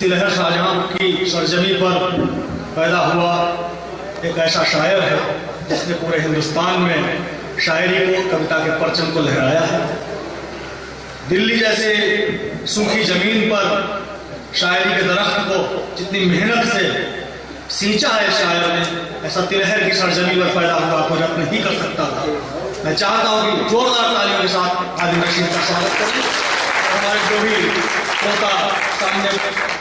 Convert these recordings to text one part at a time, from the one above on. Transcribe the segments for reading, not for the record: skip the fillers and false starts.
तिलहर शाहजहां की सरजमी पर पैदा हुआ एक ऐसा शायर है जिसने पूरे हिंदुस्तान में शायरी को, कविता के परचम को लहराया है। दिल्ली जैसे सूखी जमीन पर शायरी के दरख्त को जितनी मेहनत से सींचा है शायर ने, ऐसा तिलहर की सरजमी पर पैदा हुआ कोई रत्न ही कर सकता था। मैं चाहता हूँ कि जोरदार तालियों के साथ आदिल रशीद का स्वागत करें। हमारे जो भी श्रोता सामने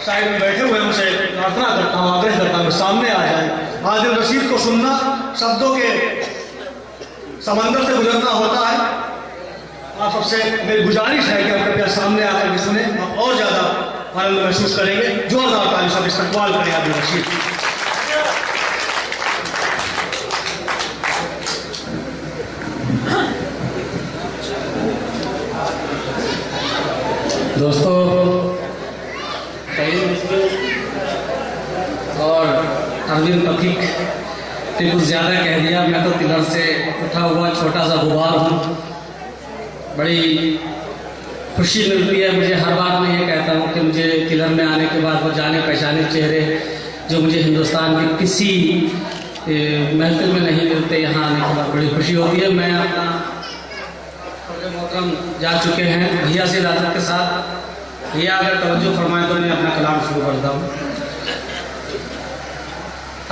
साइड में बैठे हुए उनसे प्रार्थना करता हूँ, आग्रह करता हूँ सामने आ जाए। आदिल रशीद को सुनना शब्दों के समंदर से गुजरना होता है। आप सबसे मेरी गुजारिश है कि आप कृपया सामने आकर के सुने, आप और ज्यादा आनंद महसूस करेंगे। जोरदार ताली सब इस्तकबाल करें आदिल रशीद। दोस्तों, और अरविंद पथिक ने कुछ ज़्यादा कह दिया। मैं तो तिलहर से उठा हुआ छोटा सा गुबार हूँ। बड़ी खुशी मिलती है मुझे हर बार। मैं ये कहता हूँ कि मुझे तिलहर में आने के बाद वो जाने पहचाने चेहरे जो मुझे हिंदुस्तान के किसी महफिल में नहीं मिलते, यहाँ आने के बाद बड़ी खुशी होती है। मैं अपना मोहतरम जा चुके हैं, भैया से इजाज़त के साथ भैया अगर तवज्जो फरमाए तो मैं अपना कलाम शुरू करता हूँ।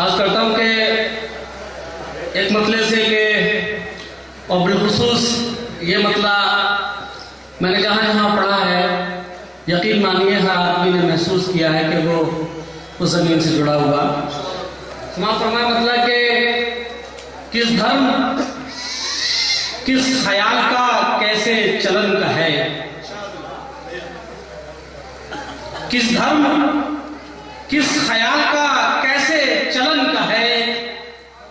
आज करता हूँ कि एक मतले से कि और बिलखुसूस ये मतला मैंने जहाँ जहाँ पढ़ा है, यकीन मानिए हर आदमी ने महसूस किया है कि वो उस ज़मीन से जुड़ा हुआ। समाज फरमाए मतलब कि किस धर्म किस ख्याल का कैसे चलन का है, किस धर्म किस ख्याल का कैसे चलन का है,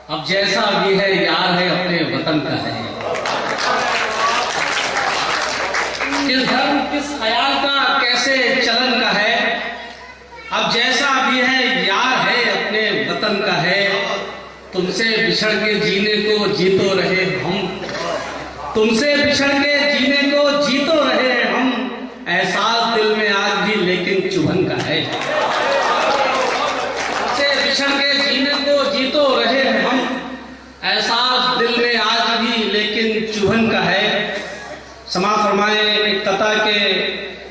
अब जैसा भी है यार है अपने वतन का है। किस धर्म किस ख्याल का कैसे चलन का है, अब जैसा भी है यार है अपने वतन का है। तुमसे बिछड़ के जीने को जीतो रहे हम, तुमसे बिछड़ के जीने को जीतो रहे हम, एहसास दिल में आज भी लेकिन चुभन का है। तुमसे बिछड़ के जीने को जीतो रहे हम, एहसास दिल में आज भी लेकिन चुभन का है। समा फरमाए एक कता के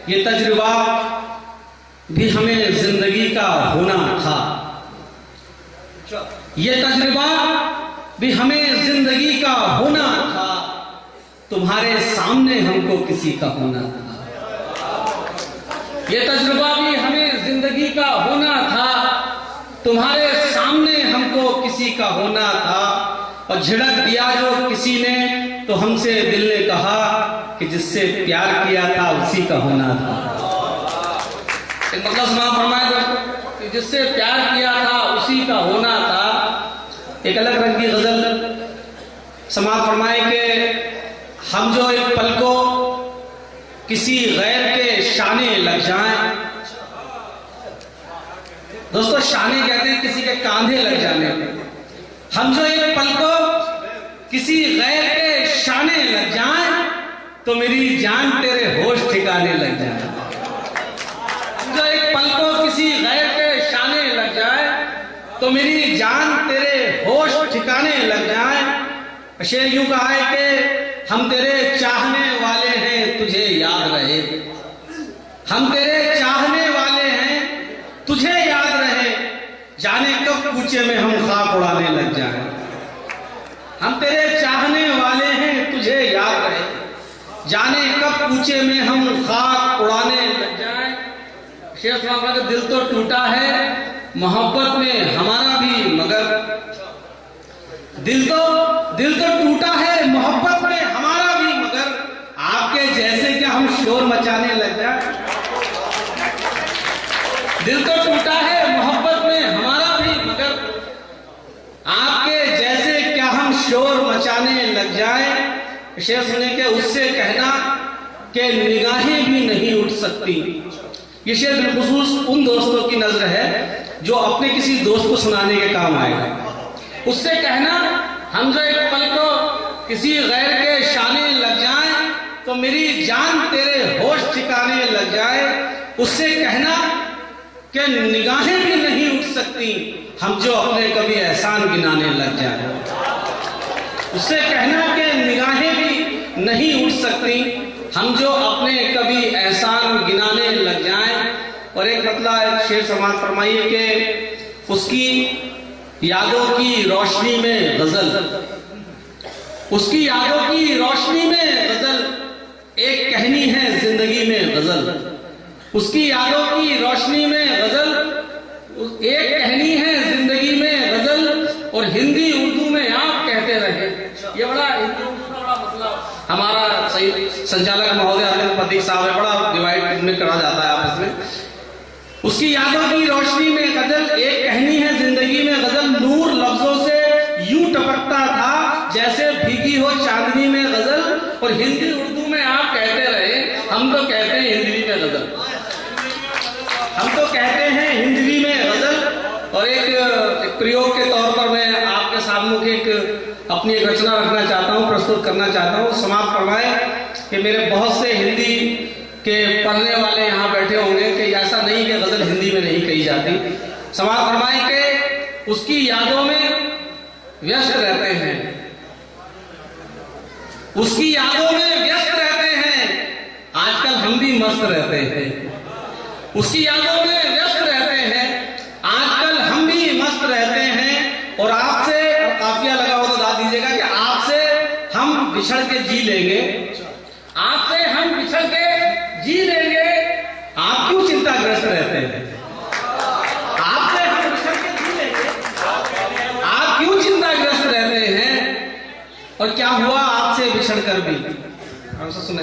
ये तजुर्बा भी हमें जिंदगी का होना था, ये तजुर्बा भी हमें जिंदगी का होना था, तुम्हारे सामने हमको किसी का होना था। ये तजुर्बा भी हमें जिंदगी का होना था, तुम्हारे सामने हमको किसी का होना था। और झिड़क दिया जो किसी ने तो हमसे दिल ने कहा कि जिससे प्यार किया था उसी का होना था। मतलब सुना फरमाया जिससे प्यार किया था उसी का होना था। एक अलग रंग की गजल समाज फरमाए कि हम जो एक पल को किसी गैर के शाने लग जाएं। दोस्तों, शाने कहते हैं किसी के कांधे लग जाने। हम जो एक पल को किसी गैर के शाने लग जाएं तो मेरी जान तेरे होश ठिकाने लग जाए। हम जो एक पल को किसी गैर के शाने लग जाए तो मेरी जान तेरे होश ठिकाने लग जाए। शेर यूं कहा है कि हम तेरे चाहने वाले हैं तुझे याद रहे, हम तेरे चाहने वाले हैं तुझे याद रहे, जाने कब कूचे में हम खाक उड़ाने लग जाएं। हम तेरे चाहने वाले हैं तुझे याद रहे, जाने कब कूचे में हम खाक उड़ाने लग जाएं। शेर साहब का दिल तो टूटा है मोहब्बत में हमारा भी, मगर दिल तो टूटा है मोहब्बत में हमारा भी, मगर आपके जैसे क्या हम शोर मचाने लग जाए। दिल तो टूटा है मोहब्बत में हमारा भी, मगर आपके जैसे क्या हम शोर मचाने लग जाए। शेर सुने के उससे कहना कि निगाहें भी नहीं उठ सकती। ये शेर बिलखुसूस उन दोस्तों की नजर है जो अपने किसी दोस्त को सुनाने के काम आएगा। उससे कहना हम जो एक पल को किसी गैर के शाने लग जाएं तो मेरी जान तेरे होश ठिकाने लग जाए। उससे कहना कि निगाहें भी नहीं उठ सकती हम जो अपने कभी एहसान गिनाने लग जाए। उससे कहना कि निगाहें भी नहीं उठ सकती हम जो अपने कभी एहसान गिनाने लग जाएं। और एक मतलब एक शेर समाज फरमाइए कि उसकी यादों की रोशनी में गजल, उसकी यादों की रोशनी में गजल, एक कहनी है जिंदगी में गजल, उसकी यादों की रोशनी में गजल, एक कहनी है जिंदगी में गजल, और हिंदी उर्दू में आप कहते रहे। ये बड़ा हिंदी उर्दू का बड़ा मतलब हमारा सही संचालक महोदय अरविंद प्रतीक साहब है, बड़ा डिवाइड में करा जाता है आपस में। उसकी यादों की रोशनी में गजल, एक कहनी है जिंदगी में गजल, नूर लफ्जों से यूं टपकता था जैसे भीगी हो चांदनी में गजल, और हिंदी उर्दू में आप कहते रहे। हम तो कहते हैं हिंदी में गजल, हम तो कहते हैं हिंदी में गजल। और एक प्रयोग के तौर पर मैं आपके सामने एक अपनी एक रचना रखना चाहता हूँ, प्रस्तुत करना चाहता हूँ। समाप्त फरमाए कि मेरे बहुत से हिंदी के पढ़ने वाले यहाँ बैठे होंगे कि ऐसा नहीं कि गजल हिंदी में नहीं कही जाती। समाप्त फरमाए कि उसकी यादों में व्यस्त रहते हैं, उसकी यादों में व्यस्त रहते हैं, आजकल हम भी मस्त रहते हैं। उसकी यादों में व्यस्त रहते हैं, आजकल हम भी मस्त रहते हैं। और आपसे काफिया लगा हो तो गा दीजिएगा कि आपसे हम बिछड़ के जी लेंगे, आपसे हम बिछड़ के जी लेंगे। आप क्यों चिंताग्रस्त रहते हैं? आपसे हम बिछड़ के जी लेंगे, आप क्यों चिंताग्रस्त रहते हैं? और क्या हुआ आपसे बिछड़ कर भी, हमसे सुने,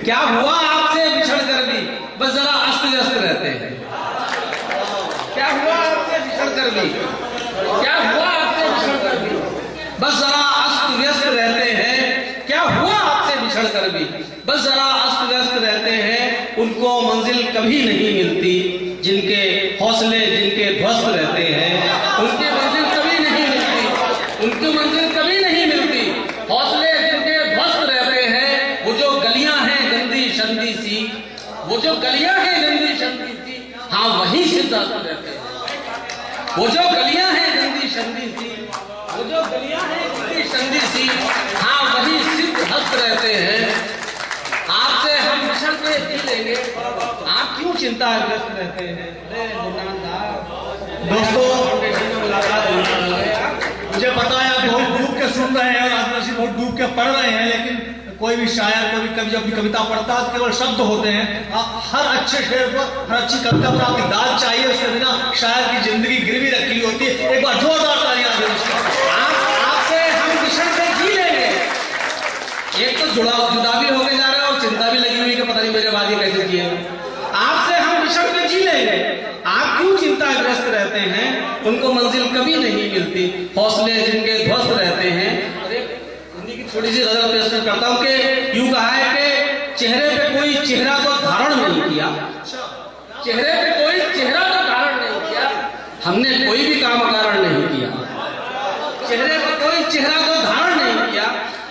क्या हुआ आपसे बिछड़ कर भी बस जरा अस्त व्यस्त रहते हैं? क्या हुआ आपसे बिछड़ कर भी, क्या हुआ आपसे बिछड़ कर भी बस जरा अस्त व्यस्त रहते हैं? क्या हुआ आपसे बिछड़ कर भी बस जरा अस्त व्यस्त रहते हैं? उनको मंजिल कभी नहीं मिलती जिनके हौसले जिनके ध्वस्त रहते हैं, उनकी मंजिल कभी नहीं मिलती, उनकी मंजिल कभी नहीं मिलती, हौसले जिनके ध्वस्त रहते हैं। वो जो गलियां हैं गंदी शंदी सी, वो जो गलियां हैं गंदी शंदी सी, हाँ वही सिद्धार्थ रहते हैं। वो जो गलियां हैं गंदी शंदी सी, वो जो गलियां हैं गंदी शंदी सी, हाँ वही सिद्धार्थ रहते हैं। आपसे हम बिछड़ के जी लेंगे, आप क्यों चिंताग्रस्त रहते हैं? दोस्तों मुझे पता है आप बहुत डूब के सुन रहे हैं और आदिवासी बहुत डूब के पढ़ रहे हैं, लेकिन कोई भी शायर कोई भी कवि जब भी कविता पढ़ता है केवल शब्द होते हैं। हर अच्छे शेर पर, हर अच्छी कविता पर आपकी दाद चाहिए, उसके बिना शायर की जिंदगी गिरवी रखी होती है। एक बार जोरदार तालियां दें। आपसे हम बिछड़ के जी लेंगे, एक तो जुदा भी होके जा रहा है और चिंता भी लगी हुई कि पता नहीं मेरे बाद ये कैसे किए। आपसे हम बिछड़ के जी लेंगे, आप क्यों चिंताग्रस्त रहते हैं? उनको मंजिल कभी नहीं मिलती, हौसले जिनके ध्वस्त रहते हैं। और एक हिंदी की छोटी सी गजल पेश करता हूं कि यूं कहा है कि चेहरे पे कोई चेहरा तो धारण नहीं किया, चेहरे पे कोई चेहरा तो धारण नहीं किया, हमने कोई भी काम अकारण नहीं किया। चेहरे पे कोई चेहरा तो धारण नहीं किया,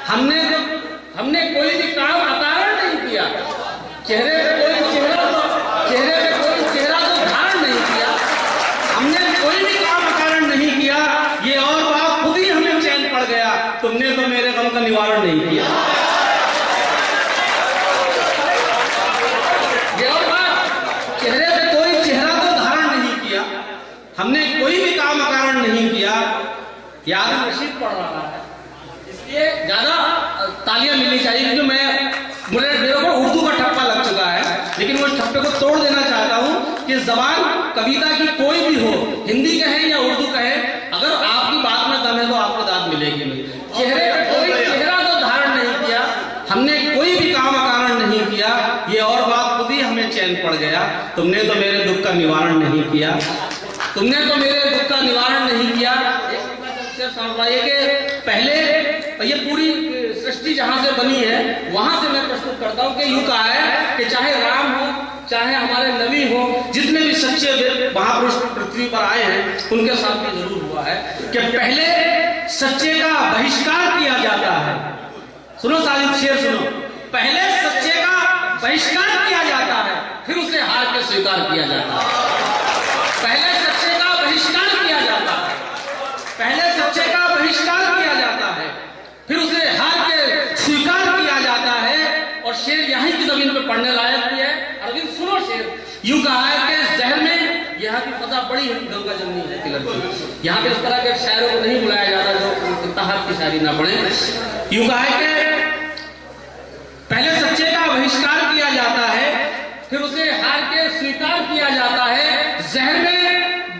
हमने कोई भी काम अकारण नहीं किया। चेहरे पे कोई चेहरा तो धारण नहीं किया, हमने कोई भी काम अकारण नहीं किया। ये और बात खुद ही हमें चैन पड़ गया, तुमने तो मेरे गम का निवारण नहीं किया। ये और बात, चेहरे पे कोई चेहरा तो धारण नहीं किया, हमने कोई भी काम अकारण नहीं किया। याद रशीद पढ़ रहा है, इसलिए ज्यादा तालियां मिलनी चाहिए क्योंकि मेरे को उर्दू का ठप्पा लग चुका है, लेकिन वो ठप्पे को तोड़ देना चाहता हूं कि जबान कविता की कोई भी हो, हिंदी कहे या उर्दू कहे, अगर आपकी बात में दम है तो आपको दाद मिलेगी। चेहरे पे कोई चेहरा तो धारण नहीं किया, हमने कोई भी काम अकारण नहीं किया। ये और बात खुद ही हमें चैन पड़ गया, तुमने तो मेरे दुख का निवारण नहीं किया, तुमने तो मेरे दुख का निवारण नहीं किया। कि पहले ये पूरी सृष्टि जहां से बनी है वहां से मैं प्रस्तुत करता हूं कि यूं कहा है कि चाहे राम हो चाहे हमारे नबी हो, जितने भी सच्चे महापुरुष पृथ्वी पर आए हैं उनके साथ भी जरूर हुआ है कि पहले सच्चे का बहिष्कार किया जाता है। सुनो साजिद शेर सुनो, पहले सच्चे का बहिष्कार किया जाता है, फिर उसे हार के स्वीकार किया जाता है। पहले सच्चे का बहिष्कार किया जाता है, पहले सच्चे का बहिष्कार किया जाता है, फिर उसे हार के स्वीकार किया जाता है। और शेर यहीं की जमीन पे पढ़ने लायक भी है। अरविंद सुनो शेर, यूं कहा है कि जहर में यहाँ की फजा बड़ी गंगा जमनी है कि लड़की। यहाँ पे इस तरह के शायरों को नहीं बुलाया जाता जो तहत की शायरी ना पढ़े। यूं कहा है कि पहले सच्चे का बहिष्कार किया जाता है, फिर उसे हार के स्वीकार किया जाता है। जहर में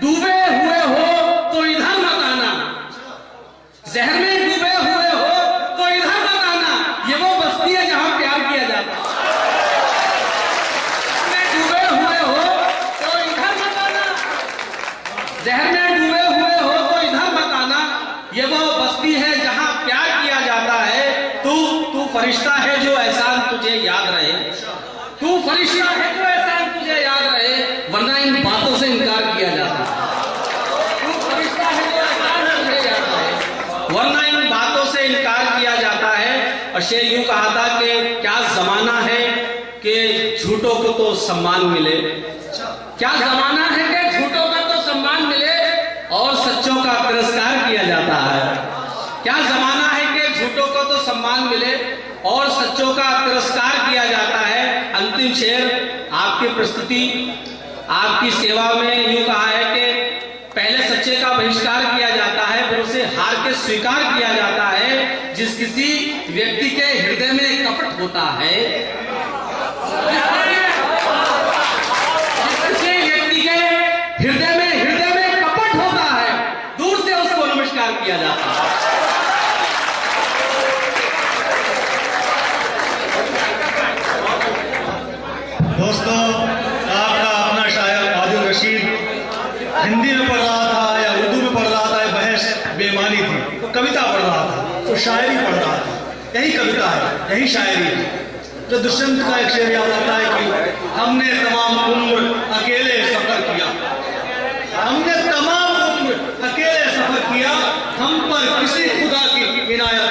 डूबे हुए हो तो इधर मत आना, जहर में डूबे हुए हो तो इधर मत आना, ये वो बस्ती है जहां प्यार किया जाता है। डूबे हुए हो तो इधर मत आना, जहर में डूबे हुए हो तो इधर मत आना, ये वो बस्ती है जहां प्यार किया जाता है। तू फरिश्ता है जो एहसान तुझे याद रहे, तू फरिश्ता है जो एहसान तुझे याद रहे, वरना इन बातों से इनकार किया जाता है। तू फरिश्ता है जो एहसान तुझे याद रहे, वरना इन बातों से इनकार किया जाता है। और शेर यूं कहा था कि क्या जमाना है कि झूठों को तो सम्मान मिले, क्या जमाना है कि झूठों का तो सम्मान मिले और सच्चों का तिरस्कार किया जाता है। क्या जमाना है कि झूठों को तो सम्मान मिले और सच्चों का तिरस्कार किया जाता है। अंतिम शेर आपकी प्रस्तुति, आपकी सेवा में यूं कहा है कि पहले सच्चे का बहिष्कार किया जाता है, फिर उसे हार के स्वीकार किया जाता है। जिस किसी व्यक्ति के हृदय में कपट होता है, जिस किसी व्यक्ति के हृदय में कपट होता है, दूर से उसको नमस्कार किया जाता है। दोस्तों, आपका अपना शायर आदिल रशीद हिंदी में पढ़ रहा था या उर्दू में पढ़ रहा था, बहस बेमानी थी, तो कविता पढ़ रहा था, तो शायरी पढ़ रहा था। यही कविता है, यही शायरी है। जो दुष्यंत का एक शेर याद आता है कि हमने तमाम उम्र अकेले सफर किया, हमने तमाम उम्र अकेले सफर किया, हम पर किसी खुदा की इनायत